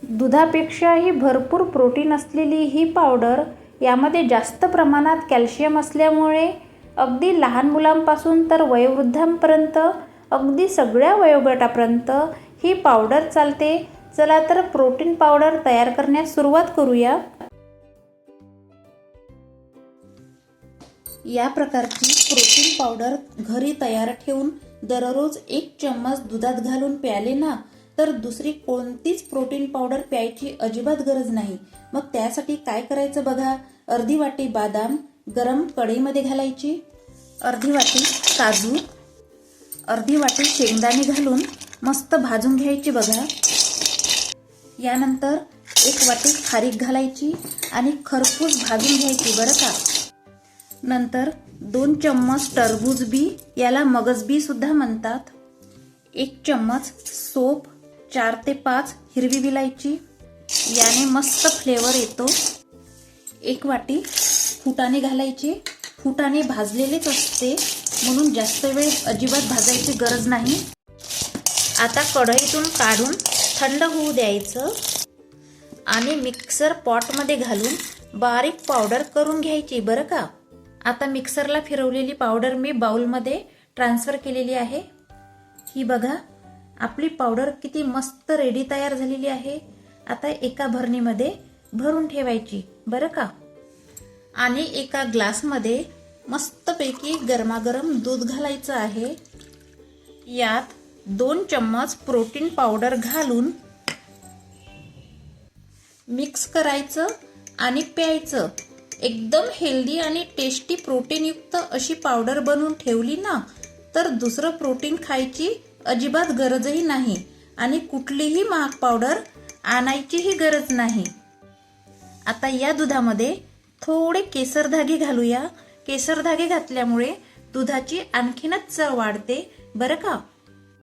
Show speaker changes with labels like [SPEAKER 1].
[SPEAKER 1] दुधापेक्षाही भरपूर प्रोटीन असलेली ही पावडर, यामध्ये जास्त प्रमाणात कॅल्शियम असल्यामुळे अगदी लहान मुलांपासून तर वयोवृद्धांपर्यंत, अगदी सगळ्या वयोगटापर्यंत ही पावडर चालते. चला तर प्रोटीन पावडर तयार करण्यास सुरुवात करूया. या प्रकारची प्रोटीन पावडर घरी तयार ठेवून दररोज 1 चम्मच दुधात घालून प्याले ना, तर दुसरी कोणतीच प्रोटीन पावडर प्यायची अजिबात गरज नाही. मग त्यासाठी काय करायचं बघा. अर्धी वाटी बदाम गरम कढईमध्ये घालायची, अर्धी वाटी काजू, अर्धी वाटी शेंगदाणे घालून मस्त भाजून घ्यायची बघा. यानंतर 1 वाटी खारीक घालायची आणि खरपूस भाजून घ्यायची बरं का. नंतर 2 चम्मच टरबूज बी, याला मगज बी सुद्धा म्हणतात, 1 चम्मच सोप, 4 ते 5 हिरवी विलायची, याने मस्त फ्लेवर येतो. 1 वाटी फुटाणे घालायचे. फुटाणे भाजलेलेच असते म्हणून जास्त वेळ अजिबात भाजायची गरज नाही. आता कढईतून काढून थंड होऊ द्यायचं आणि मिक्सर पॉटमध्ये घालून बारीक पावडर करून घ्यायची बरं का. आता मिक्सरला फिरवलेली पावडर मी बाउलमध्ये ट्रान्सफर केलेली आहे. ही बघा, आपली पावडर किती मस्त रेडी तयार झालेली आहे. आता एका भरणीमध्ये भरून ठेवायची बरं का. आणि एका ग्लासमध्ये मस्तपैकी गरमागरम दूध घालायचं आहे. यात 2 चम्मच प्रोटीन पावडर घालून मिक्स करायचं आणि प्यायचं. एकदम हेल्दी आणि टेस्टी प्रोटीनयुक्त अशी पावडर बनवून ठेवली ना, तर दुसरं प्रोटीन खायची अजिबात गरजही नाही आणि कुठलीही महाग पावडर आणायचीही गरज नाही. आता या दुधामध्ये थोडे केसर धागे घालूया. केसर धागे घातल्यामुळे दुधाची आणखीनच चव वाढते बरं का.